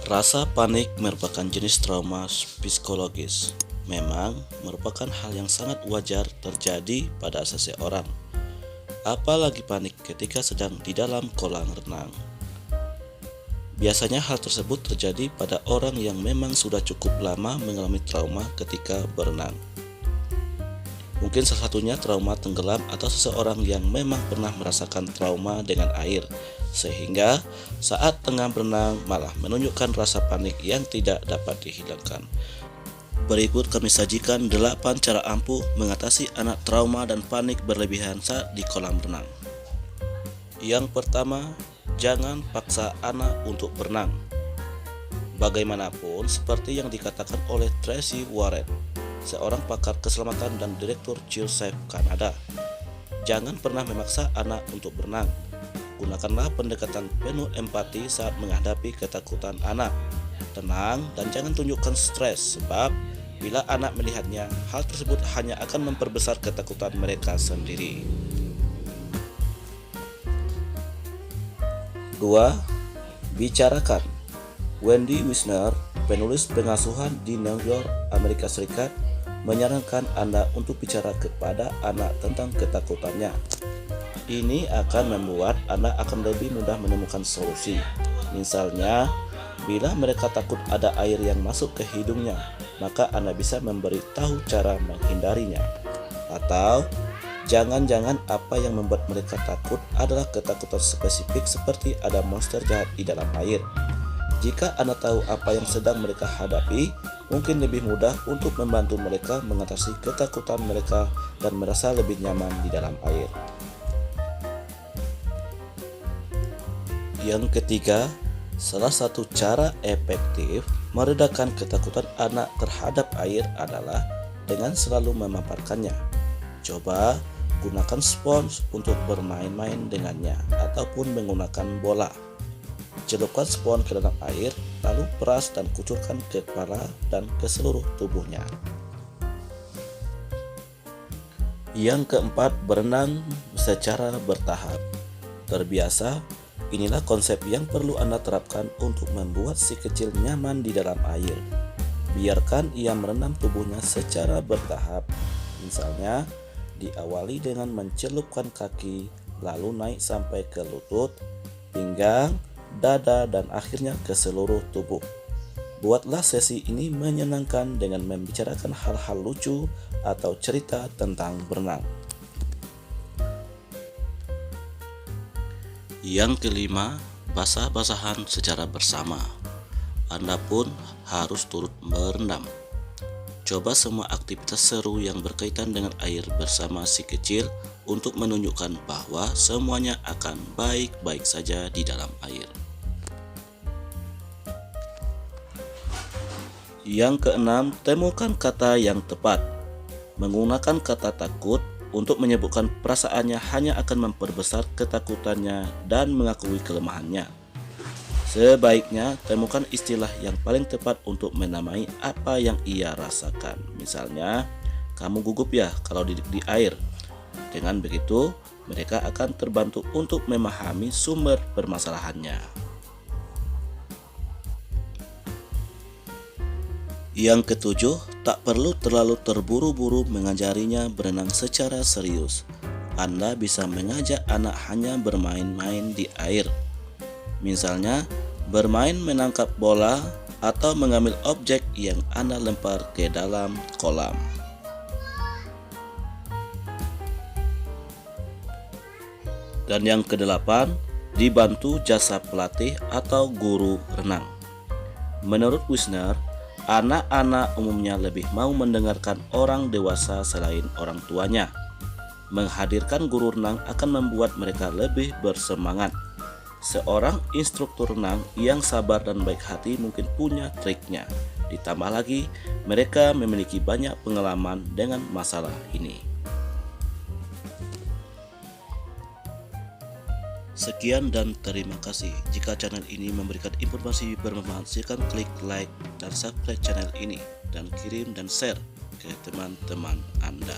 Rasa panik merupakan jenis trauma psikologis. Memang merupakan hal yang sangat wajar terjadi pada seseorang, apalagi panik ketika sedang di dalam kolam renang. Biasanya hal tersebut terjadi pada orang yang memang sudah cukup lama mengalami trauma ketika berenang. Mungkin salah satunya trauma tenggelam atau seseorang yang memang pernah merasakan trauma dengan air, sehingga saat tengah berenang malah menunjukkan rasa panik yang tidak dapat dihilangkan. Berikut kami sajikan 8 cara ampuh mengatasi anak trauma dan panik berlebihan saat di kolam renang. Yang pertama, jangan paksa anak untuk berenang. Bagaimanapun, seperti yang dikatakan oleh Tracy Warren, seorang pakar keselamatan dan direktur ChildSafe Kanada, jangan pernah memaksa anak untuk berenang. Gunakanlah pendekatan penuh empati saat menghadapi ketakutan anak. Tenang dan jangan tunjukkan stres, sebab bila anak melihatnya, hal tersebut hanya akan memperbesar ketakutan mereka sendiri. 2. Bicarakan. Wendy Wisner, penulis pengasuhan di New York, Amerika Serikat, menyarankan Anda untuk bicara kepada anak tentang ketakutannya. Ini akan membuat Anda akan lebih mudah menemukan solusi. Misalnya, bila mereka takut ada air yang masuk ke hidungnya, maka Anda bisa memberitahu cara menghindarinya. Atau, jangan-jangan apa yang membuat mereka takut adalah ketakutan spesifik seperti ada monster jahat di dalam air. Jika Anda tahu apa yang sedang mereka hadapi, mungkin lebih mudah untuk membantu mereka mengatasi ketakutan mereka dan merasa lebih nyaman di dalam air. Yang ketiga, salah satu cara efektif meredakan ketakutan anak terhadap air adalah dengan selalu memaparkannya. Coba gunakan spons untuk bermain-main dengannya ataupun menggunakan bola. Celupkan spons ke dalam air, lalu peras dan kucurkan ke kepala dan ke seluruh tubuhnya. Yang keempat, berenang secara bertahap. Terbiasa, inilah konsep yang perlu Anda terapkan untuk membuat si kecil nyaman di dalam air. Biarkan ia merendam tubuhnya secara bertahap. Misalnya, diawali dengan mencelupkan kaki, lalu naik sampai ke lutut, pinggang, dada, dan akhirnya ke seluruh tubuh. Buatlah sesi ini menyenangkan dengan membicarakan hal-hal lucu atau cerita tentang berenang. Yang kelima, basah-basahan secara bersama. Anda pun harus turut berendam. Coba semua aktivitas seru yang berkaitan dengan air bersama si kecil untuk menunjukkan bahwa semuanya akan baik-baik saja di dalam air. Yang keenam, temukan kata yang tepat. Menggunakan kata takut untuk menyebutkan perasaannya hanya akan memperbesar ketakutannya dan mengakui kelemahannya. Sebaiknya temukan istilah yang paling tepat untuk menamai apa yang ia rasakan. Misalnya, kamu gugup ya kalau di air. Dengan begitu, mereka akan terbantu untuk memahami sumber permasalahannya. Yang ketujuh, tak perlu terlalu terburu-buru mengajarinya berenang secara serius. Anda bisa mengajak anak hanya bermain-main di air. Misalnya, bermain menangkap bola atau mengambil objek yang Anda lempar ke dalam kolam. Dan yang kedelapan, dibantu jasa pelatih atau guru renang. Menurut Wisner, anak-anak umumnya lebih mau mendengarkan orang dewasa selain orang tuanya. Menghadirkan guru renang akan membuat mereka lebih bersemangat. Seorang instruktur renang yang sabar dan baik hati mungkin punya triknya. Ditambah lagi, mereka memiliki banyak pengalaman dengan masalah ini. Sekian dan terima kasih. Jika channel ini memberikan informasi bermanfaat, silakan klik like dan subscribe channel ini dan kirim dan share ke teman-teman Anda.